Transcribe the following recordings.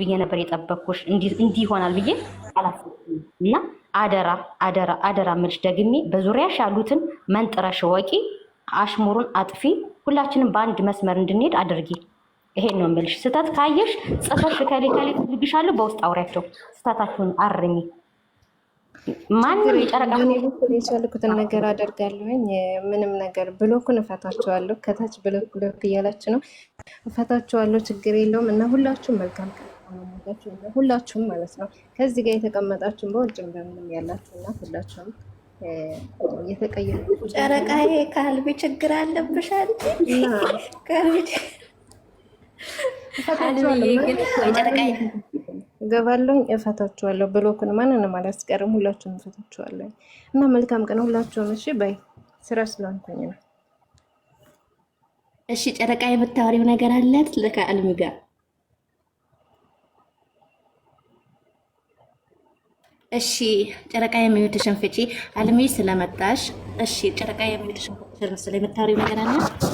ብዬ ነበር የጠበቅኩሽ። እንዲህ ይሆናል ብዬ አላሰብኩም። እና አደራ አደራ አደራ ምልሽ ደግሜ በዙሪያሽ ያሉትን መንጥረሽ ወቂ፣ አሽሙሩን አጥፊ፣ ሁላችንም በአንድ መስመር እንድንሄድ አድርጊ። ይሄን ነው የምልሽ። ስህተት ካየሽ ጽፈሽ ከሌ ትልግሻለሁ፣ በውስጥ አውሪያቸው፣ ስህተታችሁን አርሚ። ማንም የጨረቃ የቻልኩትን ነገር አደርጋለሁኝ። ምንም ነገር ብሎኩን እፈታቸዋለሁ። ከታች ብሎክ እያላችሁ ነው፣ እፈታቸዋለሁ። ችግር የለውም። እና ሁላችሁም መልካም ሁላችሁም ማለት ነው። ከዚህ ጋር የተቀመጣችሁም በውጭም በምንም ያላችሁ እና ሁላችሁም እየተቀየሩ ጨረቃዬ ካልቢ ችግር አለብሽ አንቺ ገባለሁኝ፣ እፈታችኋለሁ። ብሎኩን ማንንም አላስቀርም። ሁላችሁም እፈታችኋለሁ። እና መልካም ቀን ሁላችሁም። እሺ ባይ። ስራ ስለሆንኩኝ ነው። እሺ ጨረቃ የምታወሪው ነገር አላት ለከአልሚ ጋር። እሺ ጨረቃ የሚወድሽን ፍጪ አልሚ ስለመጣሽ። እሺ ጨረቃ የሚወድሽን ፍጪ ስለምታወሪው ነገር አላት።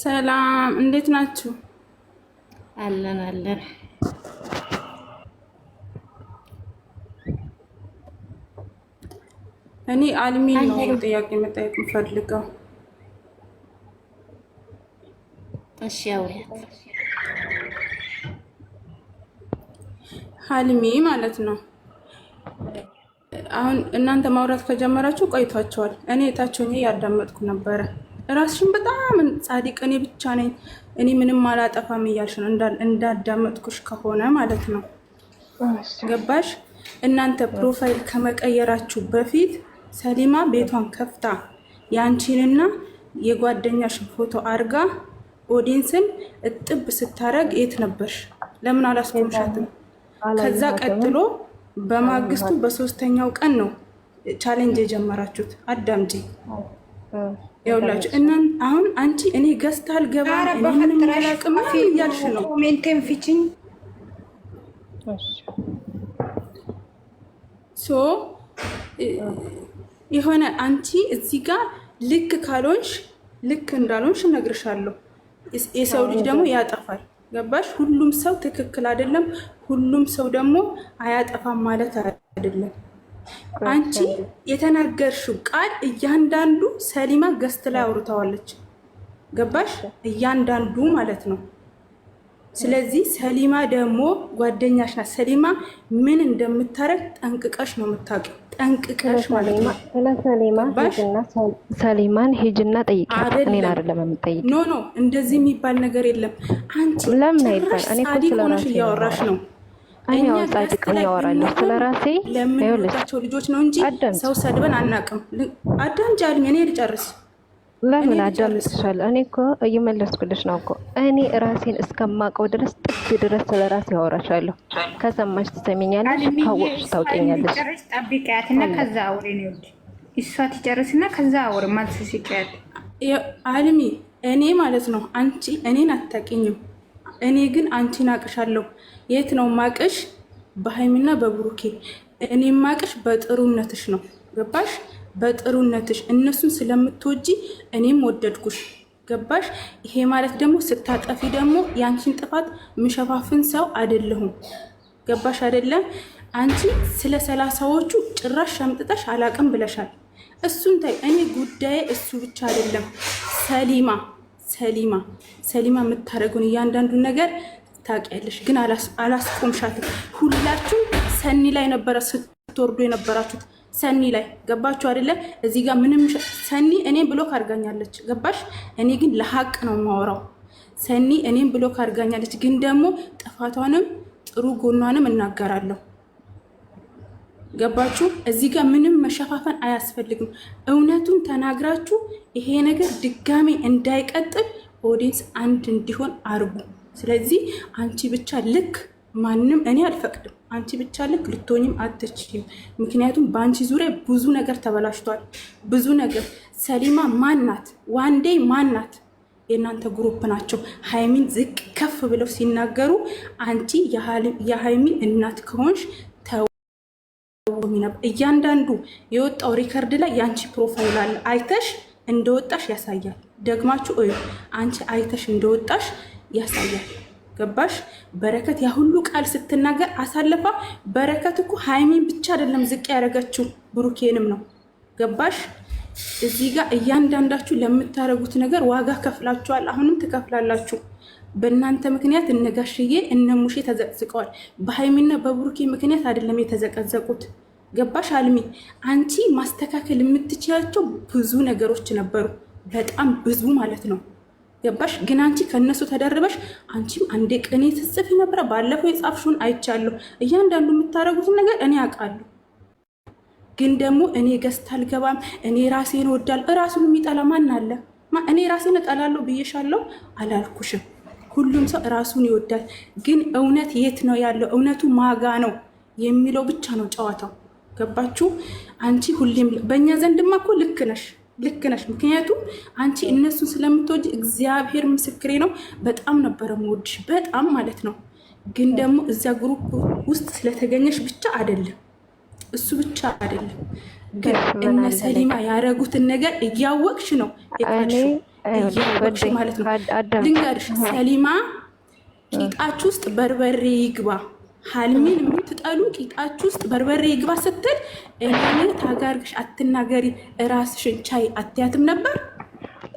ሰላም እንዴት ናችሁ? አለን አለን። እኔ አልሚ ነው ጥያቄ መጠየቅ የምፈልገው። እሺ አውሪያት። አልሚ ማለት ነው። አሁን እናንተ ማውራት ከጀመራችሁ ቆይቷቸዋል። እኔ እታችሁ ያዳመጥኩ ነበረ። ራስሽን በጣም ጻድቅ እኔ ብቻ ነኝ እኔ ምንም አላጠፋም እያልሽ ነው እንዳዳመጥኩሽ ከሆነ ማለት ነው። ገባሽ? እናንተ ፕሮፋይል ከመቀየራችሁ በፊት ሰሊማ ቤቷን ከፍታ ያንቺንና የጓደኛሽን ፎቶ አርጋ ኦዲንስን እጥብ ስታረግ የት ነበርሽ? ለምን አላስቆምሻትም? ከዛ ቀጥሎ በማግስቱ በሶስተኛው ቀን ነው ቻሌንጅ የጀመራችሁት። አዳምጪ ይኸውላችሁ እናን አሁን አንቺ እኔ ገዝታ አልገባም እኔ ምንም አላውቅም እያልሽ ነው። ኮሜንቴን ፊቺኝ ሶ የሆነ አንቺ እዚህ ጋር ልክ ካልሆንሽ ልክ እንዳልሆንሽ እነግርሻለሁ። የሰው ልጅ ደግሞ ያጠፋል። ገባሽ? ሁሉም ሰው ትክክል አይደለም፣ ሁሉም ሰው ደግሞ አያጠፋም ማለት አይደለም። አንቺ የተናገርሽው ቃል እያንዳንዱ ሰሊማ ገስት ላይ አውርተዋለች። ገባሽ? እያንዳንዱ ማለት ነው። ስለዚህ ሰሊማ ደግሞ ጓደኛሽ ናት። ሰሊማ ምን እንደምታረግ ጠንቅቀሽ ነው የምታውቂው። ጠንቅቀሽ ማለት ነው። ሰሊማን ሂጅና ጠይቂያት። እኔን አይደለም የምጠይቅ። ኖ እንደዚህ የሚባል ነገር የለም። አንቺ ለምን አይባል? እኔ ጻድቅ ሆነሽ እያወራሽ ነው። እኛ ጻድቅ እያወራለሁ ስለራሴ ለምንላቸው ልጆች ነው እንጂ ሰው ሰድበን አናውቅም። አዳምጪኝ፣ እኔ ልጨርስ። ለምን አዳምጥሻለሁ? እኔ እኮ እየመለስኩልሽ ነው እኮ። እኔ ራሴን እስከማውቀው ድረስ ጥግ ድረስ ስለራሴ አወራሻለሁ። ከሰማሽ ትሰሚኛለሽ፣ ካወቅሽ ታውቂኛለሽ። ጠብቂያትና ከዛ አውሪ ነው። እሷ ትጨርስና ከዛ አውሪ ማለት ሲቀያት አልሚ እኔ ማለት ነው። አንቺ እኔን አታውቂኝም፣ እኔ ግን አንቺን አቅሻለሁ። የት ነው ማቅሽ? በሃይሚና በብሩኬ። እኔ ማቅሽ በጥሩነትሽ ነው። ገባሽ? በጥሩነትሽ እነሱን ስለምትወጂ እኔም ወደድኩሽ። ገባሽ? ይሄ ማለት ደግሞ ስታጠፊ ደግሞ ያንቺን ጥፋት ምሸፋፍን ሰው አይደለሁም። ገባሽ አይደለም? አንቺ ስለ ሰላሳዎቹ ጭራሽ ሸምጥጠሽ አላቅም ብለሻል። እሱን ታይ። እኔ ጉዳዬ እሱ ብቻ አይደለም። ሰሊማ የምታደርጉን እያንዳንዱ ነገር ታውቂያለሽ፣ ግን አላስቆምሻትም። ሁላችሁም ሰኒ ላይ ነበረ ስትወርዱ የነበራችሁት። ሰኒ ላይ ገባችሁ አይደለ? እዚህ ጋር ምንም ሰኒ እኔን ብሎክ አድርጋኛለች። ገባሽ? እኔ ግን ለሀቅ ነው የማወራው። ሰኒ እኔን ብሎክ አድርጋኛለች፣ ግን ደግሞ ጥፋቷንም ጥሩ ጎኗንም እናገራለሁ። ገባችሁ? እዚህ ጋር ምንም መሸፋፈን አያስፈልግም። እውነቱን ተናግራችሁ ይሄ ነገር ድጋሜ እንዳይቀጥል ኦዲየንስ አንድ እንዲሆን አርጉ። ስለዚህ አንቺ ብቻ ልክ ማንም እኔ አልፈቅድም። አንቺ ብቻ ልክ ልትሆኝም አትችይም። ምክንያቱም በአንቺ ዙሪያ ብዙ ነገር ተበላሽቷል። ብዙ ነገር ሰሊማ ማናት? ዋንዴ ማናት? የእናንተ ግሩፕ ናቸው ሃይሚን ዝቅ ከፍ ብለው ሲናገሩ አንቺ የሃይሚ እናት ከሆንሽ እያንዳንዱ የወጣው ሪከርድ ላይ የአንቺ ፕሮፋይል አለ። አይተሽ እንደወጣሽ ያሳያል። ደግማችሁ እዩ። አንቺ አይተሽ እንደወጣሽ ያሳያል። ገባሽ? በረከት ያ ሁሉ ቃል ስትናገር አሳልፋ። በረከት እኮ ሃይሚን ብቻ አይደለም ዝቅ ያደረገችው ብሩኬንም ነው። ገባሽ? እዚህ ጋር እያንዳንዳችሁ ለምታደርጉት ነገር ዋጋ ከፍላችኋል። አሁንም ትከፍላላችሁ። በእናንተ ምክንያት እነጋሽዬ እነሙሼ ተዘቅዝቀዋል። በሃይሚና በብሩኬ ምክንያት አይደለም የተዘቀዘቁት። ገባሽ? አልሚ አንቺ ማስተካከል የምትችያቸው ብዙ ነገሮች ነበሩ፣ በጣም ብዙ ማለት ነው። ገባሽ? ግን አንቺ ከነሱ ተደርበሽ አንቺም አንዴ ቅኔ ትጽፊ ነበረ። ባለፈው የጻፍሽውን አይቻለሁ። እያንዳንዱ የምታደርጉትን ነገር እኔ አውቃለሁ። ግን ደግሞ እኔ ገዝታ አልገባም፣ እኔ ራሴን ወዳል። ራሱን የሚጠላ ማን አለ? እኔ ራሴን እጠላለሁ ብዬሻለሁ አላልኩሽም? ሁሉም ሰው ራሱን ይወዳል። ግን እውነት የት ነው ያለው? እውነቱ ማጋ ነው የሚለው ብቻ ነው ጨዋታው። ገባችሁ? አንቺ ሁሌም በእኛ ዘንድማ እኮ ልክ ነሽ። ምክንያቱም አንቺ እነሱን ስለምትወጂ እግዚአብሔር ምስክሬ ነው። በጣም ነበረ የምወድሽ፣ በጣም ማለት ነው። ግን ደግሞ እዚያ ግሩፕ ውስጥ ስለተገኘሽ ብቻ አይደለም፣ እሱ ብቻ አይደለም። ግን እነ ሰሊማ ያደረጉትን ነገር እያወቅሽ ነው የካድሽው፣ እያወቅሽ ማለት ነው። ልንገርሽ፣ ሰሊማ ቂጣችሁ ውስጥ በርበሬ ይግባ፣ ሀልሚን የምትጠሉ ቂጣችሁ ውስጥ በርበሬ ይግባ ስትል እኔ ታጋርግሽ አትናገሪ፣ እራስሽን ቻይ አትያትም ነበር?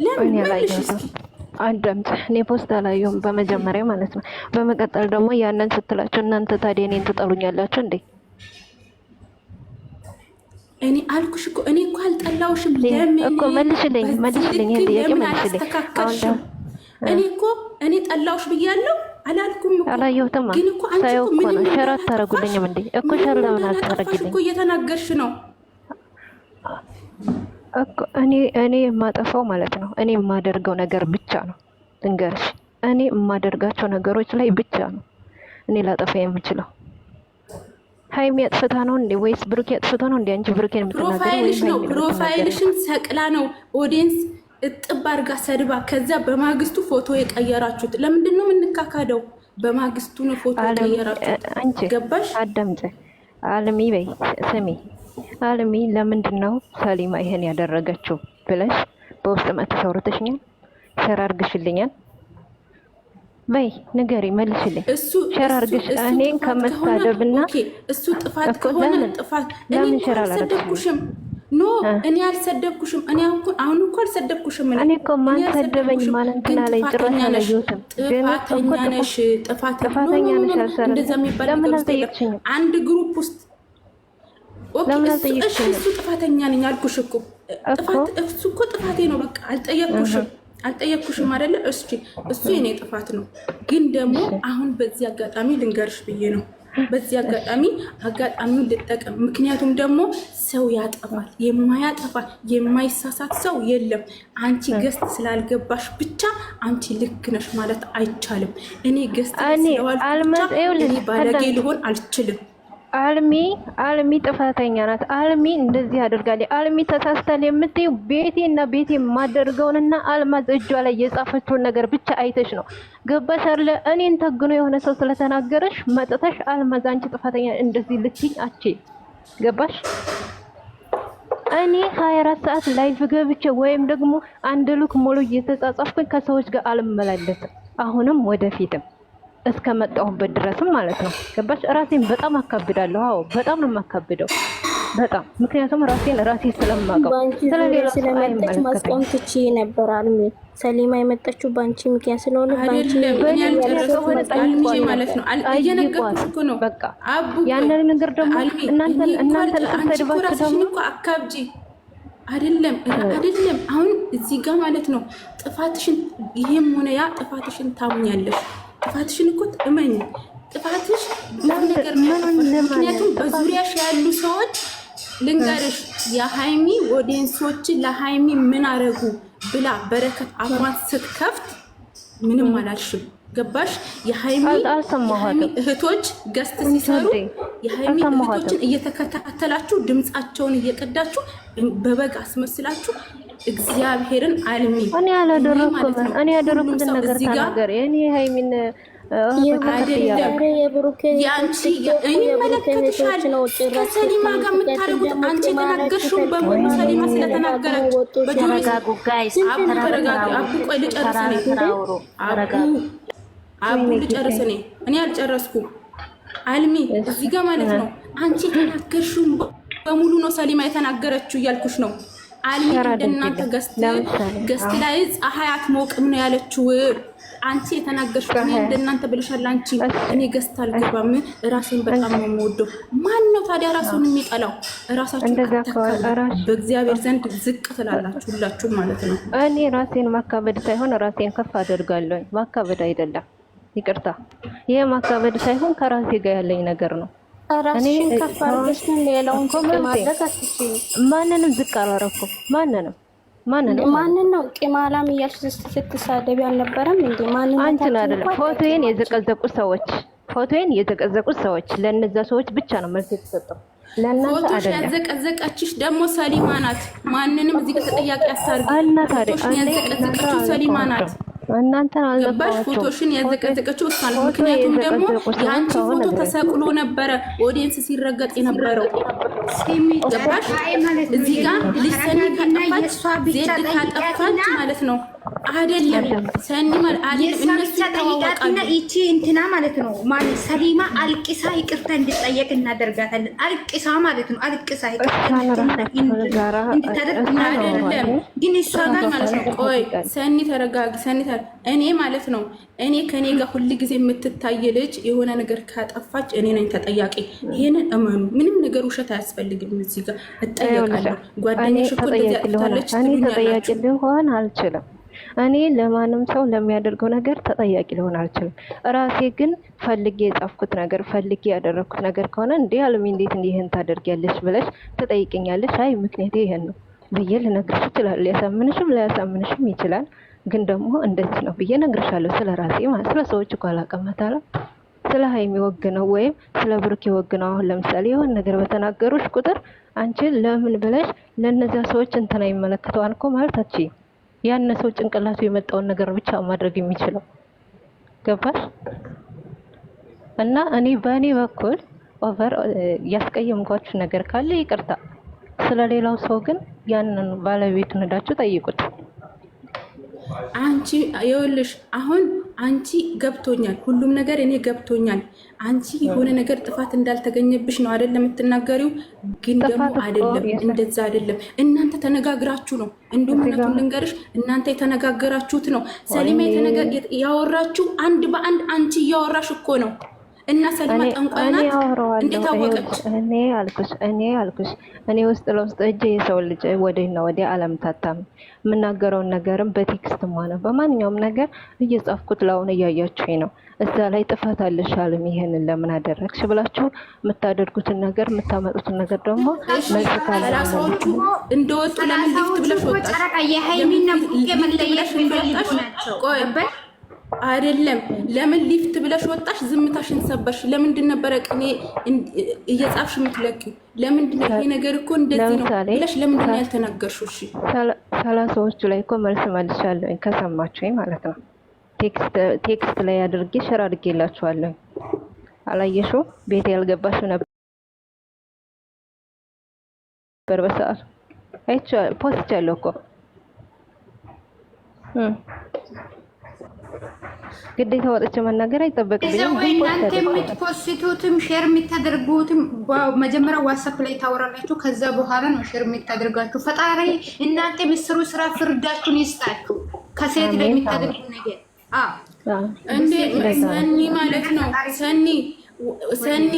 ለምን መልሽ እስኪ አዳምጥ። እኔ ፖስት አላየሁም በመጀመሪያ ማለት ነው። በመቀጠል ደግሞ ያንን ስትላችሁ እናንተ ታዲያ እኔን ትጠሉኛላችሁ እንዴ? እኔ አልኩሽ እኮ እኔ እኮ አልጠላውሽም። ለምን እኮ መልሽልኝ እንዴ? ለምን አላስተካከልሽም? እኔ እኮ እኔ ጠላውሽ ብያለሁ አላልኩም እኮ። አላየሁትም። ግን እኮ አንቺ እኮ ምን ሸር አታረጉልኝም እንዴ? እኮ ሸር ለምን አታረጉልኝ እኮ? እየተናገርሽ ነው እኮ። እኔ የማጠፋው ማለት ነው እኔ የማደርገው ነገር ብቻ ነው። ትንገርሽ እኔ የማደርጋቸው ነገሮች ላይ ብቻ ነው እኔ ላጠፋ የምችለው። ሃይሚ አጥፍታ ነው እንዴ ወይስ ብሩኬ አጥፍታ ነው እንዴ? አንቺ ብሩኬን የምትናገረው ፕሮፋይልሽ ነው። ፕሮፋይልሽን ሰቅላ ነው ኦዲየንስ እጥብ አድርጋ ሰድባ፣ ከዛ በማግስቱ ፎቶ የቀየራችሁት። ለምንድን ነው የምንካካደው? በማግስቱ ነው ፎቶ የቀየራችሁት። አንቺ ገባሽ? አዳምጪ አልሚ በይ ስሚ፣ አልሚ ለምንድን ነው ሰሊማ ይሄን ያደረገችው ብለሽ በውስጥ መጥተሽ አውርተሽኛል፣ ሸር አድርግሽልኛል። በይ ንገሪ፣ መልሽልኝ። ሸር አድርግሽ እኔን ከመሳደብና እሱ ጥፋት ከሆነ ጥፋት ለምን ሸር አላደረግሽም? ኖ እኔ አልሰደብኩሽም። እኔ አሁን እኮ አልሰደብኩሽም። እኔ እኮ ማን ሰደበኝ ማለት ግን ላይ ጭራሽ አላየሁትም። ግን ጥፋተኛ ነሽ አልሰራም። እንደዛ የሚባል ለምን አልጠየቅሽኝም? አንድ ግሩፕ ውስጥ እሱ ጥፋተኛ ነኝ አልኩሽ እኮ። እሱ እኮ ጥፋቴ ነው። በቃ አልጠየቅኩሽም አይደለ? እሱ የኔ ጥፋት ነው። ግን ደግሞ አሁን በዚህ አጋጣሚ ልንገርሽ ብዬ ነው። በዚህ አጋጣሚውን ልጠቀም። ምክንያቱም ደግሞ ሰው ያጠፋል፣ የማያጠፋ የማይሳሳት ሰው የለም። አንቺ ገስት ስላልገባሽ ብቻ አንቺ ልክ ነሽ ማለት አይቻልም። እኔ ገስት ስለዋልኩ ብቻ እኔ ባለጌ ልሆን አልችልም። አልሚ ጥፋተኛ ናት። አልሚ እንደዚህ አድርጋለች። አልሚ ተሳስታል የምትይው ቤቴና ቤቴ የማደርገውንና አልማዝ እጇ ላይ የጻፈችውን ነገር ብቻ አይተሽ ነው። ገባሽ አለ? እኔን ተግኖ የሆነ ሰው ስለተናገረሽ መጥተሽ አልማዝ አንቺ ጥፋተኛ እንደዚህ ልትይኝ አቺ ገባሽ? እኔ 24 ሰዓት ላይቭ ገብቼ ወይም ደግሞ አንድ ሉክ ሙሉ እየተጻጻፍኩኝ ከሰዎች ጋር አልመላለስም። አሁንም ወደፊትም እስከመጣሁበት ድረስም ማለት ነው። ገባሽ? ራሴን በጣም አካብዳለሁ። አዎ በጣም ነው የማካብደው፣ በጣም ምክንያቱም ራሴ ስለማውቀው ስለሌላ ስለመጣች ማስቆም ትችይ ነበር። አልሚ ሰሊማ የመጣችው ባንቺ ምክንያት ስለሆነ ባንቺ ማለት ነው። እየነገርኩሽ እኮ ነው። በቃ ያንን ነገር ደግሞ እናንተ ተሰድባችሁ ደግሞ አካብጂ አይደለም። አሁን እዚህ ጋር ማለት ነው ጥፋትሽን፣ ይሄም ሆነ ያ ጥፋትሽን ታሙኛለሽ። ጥፋትሽን እኮ እመኝ፣ ጥፋትሽ ነገር ምክንያቱም በዙሪያሽ ያሉ ሰዎች ልንገርሽ፣ የሃይሚ ኦዲየንሶችን ለሃይሚ ምን አረጉ ብላ በረከት አፏን ስትከፍት ምንም አላልሽም። ገባሽ? የሃይሚ እህቶች ገስት ሲሰሩ የሃይሚ እህቶችን እየተከታተላችሁ ድምፃቸውን እየቀዳችሁ በበግ አስመስላችሁ እግዚአብሔርን አልሚ እኔ ያደረኩትን ነገር ተናገር። እኔ ሃይሚን ይመለከትሻል። ከሰሊማ ጋር የምታደርጉት አንቺ የተናገርሽው በሙሉ ሰሊማ ስለተናገረች ተረጋጉ ጋይስ፣ አቡ ቆይ ልጨርስ እኔ አልጨረስኩም። አልሚ እዚህ ጋር ማለት ነው አንቺ የተናገርሽው በሙሉ ነው ሰሊማ የተናገረችው እያልኩሽ ነው። አልሚ እንደናንተ ገስት ላይ ፀሐይ አትሞቅም ነው ያለችው። አንቺ የተናገርሽው እኔ እንደናንተ ብለሻል። አንቺ እኔ ገስት አልገባም ራሴን በጣም ነው የምወደው። ማን ነው ታዲያ ራሱን የሚጠላው? ራሳችሁ በእግዚአብሔር ዘንድ ዝቅ ትላላችሁ ሁላችሁ ማለት ነው። እኔ ራሴን ማካበድ ሳይሆን ራሴን ከፍ አደርጋለሁ። ማካበድ አይደለም፣ ይቅርታ። ይሄ ማካበድ ሳይሆን ከራሴ ጋር ያለኝ ነገር ነው። ራስሽን ከፍ አድርገሽ ሌላውን ዝቅ ማድረግ አትችይም። ማንንም ዝቅ አላረኩም። ማንን ነው ቂማላም እያልሽ ስትሳደቢ አልነበረም እንዴ? አንቺን አይደለም። ፎቶዬን የዘቀዘቁት ሰዎች ለነዛ ሰዎች ብቻ ነው መልስ የተሰጠው፣ ለእናንተ አይደለም። ያዘቀዘቀችሽ ደግሞ ሰሊማ ናት። ማንንም እዚህ ተጠያቂ አታርጊ። ያዘቀዘቀችው ሰሊማ ናት። እናንተ ገባሽ? ፎቶሽን ያዘቀዘቀችው እሷ ናት። ምክንያቱም ደግሞ የአንቺ ፎቶ ተሰቅሎ ነበረ ኦዲየንስ ሲረገጥ የነበረው። ገባሽ? እዚህ ጋር ሊሰኒ ካጠፋች ዜድ ካጠፋች ማለት ነው አይደለም ሰኒ ማለት አይደለም። እነሱ ተጠይቃትና እቺ እንትና ማለት ነው ማለት ሰሊማ አልቂሳ ይቅርታ እንድትጠየቅ እናደርጋታለን። አልቂሳ ማለት ነው አልቂሳ ይቅርታ እንድታደርግ አይደለም። ግን እሷ ጋር ማለት ነው ቆይ ሰኒ ተረጋጊ። ሰኒ እኔ ማለት ነው እኔ ከኔ ጋር ሁሉ ጊዜ የምትታይ ልጅ የሆነ ነገር ካጠፋች እኔ ነኝ ተጠያቂ። ይሄንን እመኑ። ምንም ነገር ውሸት አያስፈልግም። እዚህ ጋር እጠየቃለሁ። ጓደኛሽ እኮ እንደዚህ አጥታለች ተጠያቂ ሊሆን አልችልም። እኔ ለማንም ሰው ለሚያደርገው ነገር ተጠያቂ ሊሆን አልችልም። ራሴ ግን ፈልጌ የጻፍኩት ነገር ፈልጌ ያደረኩት ነገር ከሆነ እንዴ አልሚ እንዴት ይሄን ታደርጊያለሽ ብለሽ ትጠይቅኛለሽ። አይ ምክንያቴ ይሄን ነው ብዬ ልነግርሽ ይችላል። ሊያሳምንሽም ላያሳምንሽም ይችላል። ግን ደግሞ እንደዚህ ነው ብዬ ነግርሻለሁ። ስለ ራሴ ማለት ስለ ሰዎች እኮ አላቀመታለሁ። ስለ ሃይሚ ወግነው ወይም ስለ ብሩኬ ወግነው አሁን ለምሳሌ የሆነ ነገር በተናገሩሽ ቁጥር አንቺ ለምን ብለሽ ለነዛ ሰዎች እንትና ይመለከተዋል እኮ ማለት አትችይም። ያን ሰው ጭንቅላቱ የመጣውን ነገር ብቻ ማድረግ የሚችለው ገባሽ? እና እኔ በእኔ በኩል ኦቨር ያስቀየምኳችሁ ነገር ካለ ይቅርታ። ስለሌላው ሰው ግን ያንን ባለቤቱን ሄዳችሁ ጠይቁት። አንቺ ይኸውልሽ አሁን አንቺ ገብቶኛል፣ ሁሉም ነገር እኔ ገብቶኛል። አንቺ የሆነ ነገር ጥፋት እንዳልተገኘብሽ ነው አይደለም የምትናገሪው። ግን ደግሞ አይደለም እንደዛ አይደለም። እናንተ ተነጋግራችሁ ነው። እንዲሁም እውነቱን ልንገርሽ እናንተ የተነጋገራችሁት ነው። ሰሊማ ያወራችሁ አንድ በአንድ አንቺ እያወራሽ እኮ ነው። እና ሰሊማ ጠንቋይ ናት እንዴት አወቀች? እኔ አልኩሽ እኔ ውስጥ ለውስጥ እጄ የሰው ልጅ ወዲህና ወዲያ አለምታታም። የምናገረውን ነገርም በቴክስትም ሆነ በማንኛውም ነገር እየጻፍኩት ላውን እያያችሁኝ ነው። እዛ ላይ ጥፋት አለሽ አለም ይሄንን ለምን አደረግሽ ብላችሁ የምታደርጉትን ነገር የምታመጡትን ነገር ደግሞ መልካላሶቹ እንደወጡ ለምን ሊፍት ብለሽ ወጣሽ? የሃይሚና ቡቄ መለየት የሚፈልጉ ናቸው። አይደለም ለምን ሊፍት ብለሽ ወጣሽ? ዝምታሽን ሰበርሽ። ለምንድን ነበረ ቅኔ እየጻፍሽ የምትለቂው? ለምንድን ነው ይሄ ነገር እኮ እንደዚህ ነው ብለሽ ለምንድን ነው ያልተናገርሽው? እሺ ሰላሳዎቹ ላይ እኮ መልስ መልሻለሁ ከሰማችሁኝ ማለት ነው። ቴክስት ላይ አድርጌ ሸር አድርጌላችኋለሁ። አላየሽው? ቤት ያልገባሽው ነበር በሰዓቱ ፖስት ያለው እኮ ግዴታ ወጥቼ መናገር አይጠበቅብኝም። እናንተ የምትፖስቱትም ሼር የምታደርጉትም መጀመሪያ ዋትስአፕ ላይ ታወራላችሁ። ከዛ በኋላ ነው ሼር የምታደርጋችሁ። ፈጣሪ እናንተ ምስሩ ስራ ፍርዳችሁን ይስጣችሁ። ከሴት ላይ የምታደርጉ ነገር እንዴ ሰኒ ማለት ነው። ሰኒ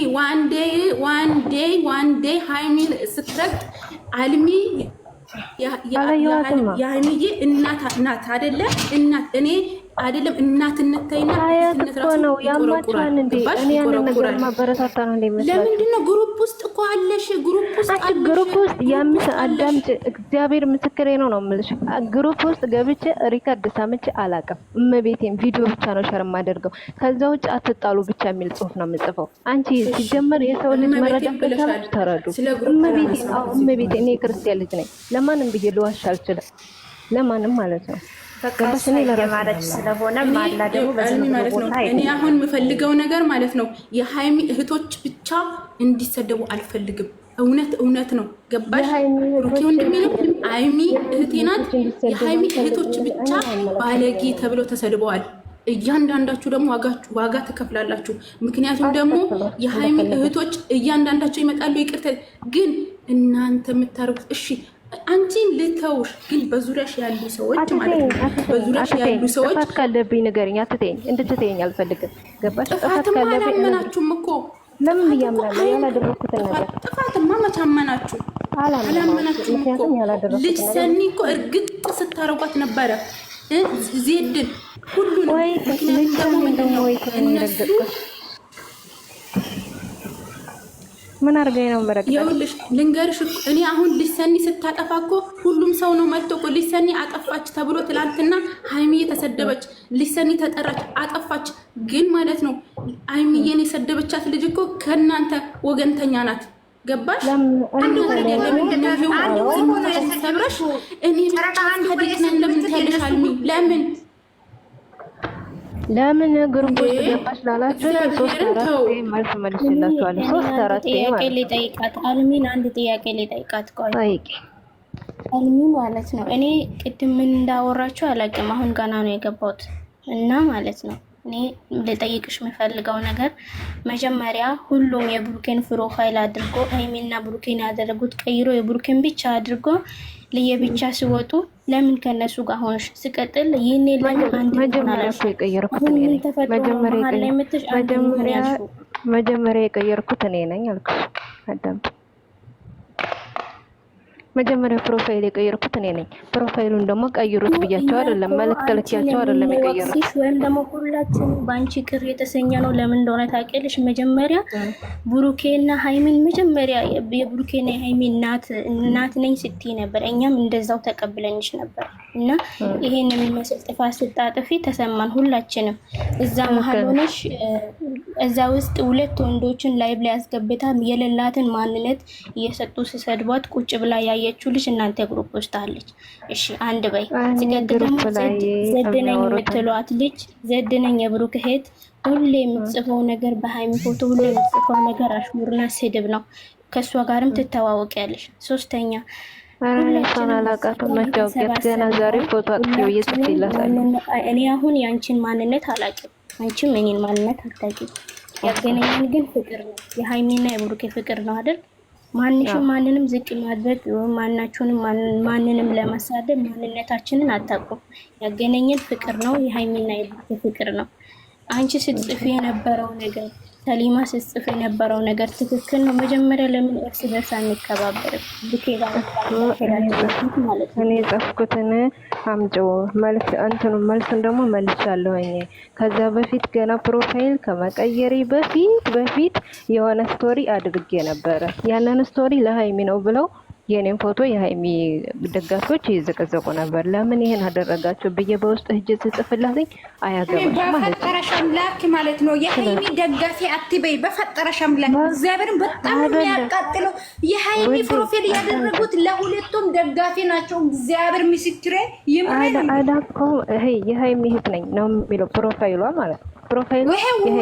ዋንዴ ሃይሚን ስትረግጥ አልሚ የሃይሚዬ እናት ናት አይደለ? እናት እኔ አይደለም እናትነት ታይና አያት እኮ ነው ያማችኋል እንዴ? እኔ ያንን ነገር ማበረታታ ነው እንደሚመስለው። ለምንድን ነው ግሩፕ ውስጥ እኮ አለሽ፣ ግሩፕ ውስጥ አለሽ፣ ግሩፕ ውስጥ ያምስ አዳምጭ። እግዚአብሔር ምስክሬ ነው የምልሽ። ግሩፕ ውስጥ ገብቼ ሪከርድ ሳምቼ አላውቅም። እመቤቴን ቪዲዮ ብቻ ነው ሸር የማደርገው። ከዛ ውጭ አትጣሉ ብቻ የሚል ጽሁፍ ነው የምጽፈው። አንቺ ሲጀመር የሰው ልጅ መረዳት ከቻላችሁ ተረዱ። እመቤቴ እኔ ክርስቲያን ልጅ ነኝ። ለማንም ብዬ ልዋሽ አልችልም። ለማንም ማለት ነው። እኔ አሁን የምፈልገው ነገር ማለት ነው የሃይሚ እህቶች ብቻ እንዲሰደቡ አልፈልግም። እውነት ነው። ገባሽ? ሩኪ ወንድሜ ነው። ሃይሚ እህቴ ናት። የሃይሚ እህቶች ብቻ ባለጌ ተብለው ተሰድበዋል። እያንዳንዳችሁ ደግሞ ዋጋ ትከፍላላችሁ። ምክንያቱም ደግሞ የሃይሚ እህቶች እያንዳንዳቸው ይመጣሉ። ይቅርታ ግን እናንተ የምታርጉት እሺ አንቺን ልተውሽ፣ ግን በዙሪያሽ ያሉ ሰዎች ማለት ነው በዙሪያሽ ያሉ ሰዎች ጥፋት ካለብኝ ንገሪኝ። አትተይኝ፣ እንድትተይኝ አልፈልግም። ገባሽ? ጥፋት ካለብኝ አላመናችሁም እኮ ለምን እያምናለሁ? ያላደረኩትን ነገር ጥፋትማ መች አመናችሁ? አላመናችሁም እኮ። ልጅ ሰኒ እኮ እርግጥ ስታረጓት ነበረ ዜድን ሁሉንም። ምክንያቱም ደግሞ ምንድነው እነሱ ምን አርገኝ ነው መረቀቅ? ይኸውልሽ ልንገርሽ፣ እኔ አሁን ልጅሰኒ ስታጠፋ እኮ ሁሉም ሰው ነው መጥቶ እኮ ልጅሰኒ አጠፋች ተብሎ ትላንትና ሃይሚዬ ተሰደበች፣ ልጅሰኒ ተጠራች፣ አጠፋች። ግን ማለት ነው ሃይሚዬን የሰደበቻት ልጅ እኮ ከእናንተ ወገንተኛ ናት። ገባሽ? አንድ ወረድ ያለ ምንድነው ሰብረሽ እኔ ብቻ ሀዲቅነን ለምን ታለሽ ሃይሚ? ለምን ግሩፕ ውስጥ ገባሽ ላላችሁ ሶስት አራት መልስ መልሽላችኋለሁ። ሶስት አራት ጥያቄ ልጠይቃት አልሚን አንድ ጥያቄ ልጠይቃት። ቆይ ጠይቂ አልሚ ማለት ነው። እኔ ቅድም ምን እንዳወራችሁ አላውቅም። አሁን ገና ነው የገባሁት እና ማለት ነው እኔ ልጠይቅሽ የምፈልገው ነገር መጀመሪያ ሁሉም የብሩኬን ፕሮፋይል አድርጎ ሃይሚና ብሩኬን ያደረጉት ቀይሮ የብሩኬን ብቻ አድርጎ ለየብቻ ሲወጡ ለምን ከነሱ ጋር ሆንሽ? ሲቀጥል ይሄኔ ለምን አንድ መጀመሪያ የቀየርኩት እኔ ነኝ አልኩሽ። አዳም መጀመሪያ ፕሮፋይል የቀየርኩት እኔ ነኝ። ፕሮፋይሉን ደግሞ ቀይሩት ብያቸው አይደለም መልእክት ልኪያቸው አይደለም የቀየርኩት። ወይም ደግሞ ሁላችንም ባንቺ ቅር የተሰኘ ነው። ለምን እንደሆነ ታውቂያለሽ? መጀመሪያ ብሩኬና ሃይሚን መጀመሪያ የብሩኬና የሃይሚ እናት ነኝ ስትይ ነበር። እኛም እንደዛው ተቀብለንሽ ነበር እና ይሄን የሚመስል ጥፋት ስታጥፊ ተሰማን ሁላችንም። እዛ መሀል ሆነሽ እዛ ውስጥ ሁለት ወንዶችን ላይብ ላይ አስገብታ የሌላትን ማንነት እየሰጡ ሲሰድቧት ቁጭ ብላ ያየችው ልጅ እናንተ ግሩፕ ውስጥ አለች። እሺ አንድ በይ። ሲቀጥል ደግሞ ዘድነኝ የምትሏት ልጅ ዘድነኝ የብሩክ እህት ሁሌ የምትጽፈው ነገር በሃይሚ ፎቶ ሁሌ የምትጽፈው ነገር አሽሙርና ስድብ ነው። ከእሷ ጋርም ትተዋወቂያለሽ። ሶስተኛ ሁላችንም አላውቃትም። መታወቂያ ገና ዛሬ ፎቶ አጥፊው እየጽፍላታል። እኔ አሁን ያንቺን ማንነት አላውቅም፣ አንቺም እኔን ማንነት አታውቂም። ያገናኘን ግን ፍቅር ነው። የሃይሚና የብሩኬ ፍቅር ነው አይደል? ማንንም ዝቅ ማድረግ ማናችሁንም ማንንም ለማሳደብ ማንነታችንን አታውቁም። ያገናኘን ፍቅር ነው። የሃይሚና የብሩኬ ፍቅር ነው። አንቺ ስትጽፊ የነበረው ነገር ሰሊማ ስትጽፍ የነበረው ነገር ትክክል ነው። መጀመሪያ ለምን እርስ በርስ አንከባበርም? እኔ ጻፍኩትን አምጪው መልሱን ደግሞ መልሻለሁኝ። ከዛ በፊት ገና ፕሮፋይል ከመቀየሪ በፊት የሆነ ስቶሪ አድርጌ ነበረ። ያንን ስቶሪ ለሃይሚ ነው ብለው የኔን ፎቶ የሃይሚ ደጋፊዎች ይዘቀዘቁ ነበር። ለምን ይሄን አደረጋችሁ ብዬ በውስጥ ህጅ ጽፍላልኝ አያገባሽ ማለት ነው። በፈጠረሽ አምላክ ማለት ነው። የሃይሚ ደጋፊ አትበይ። በፈጠረሽ አምላክ እግዚአብሔርን በጣም የሚያቃጥለው የሃይሚ ፕሮፋይል ያደረጉት ለሁለቱም ደጋፊ ናቸው። እግዚአብሔር ምስክሬ ይምረኝ። አላኮ ይሄ የሃይሚ እህት ነኝ ነው የሚለው ፕሮፋይሏ ማለት ነው። ፕሮፋይሉ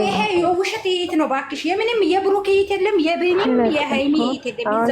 ይሄ ውሸት እህት ነው ባክሽ። የምንም የብሩክ እህት የለም፣ የብንም የሃይሚ እህት የለም።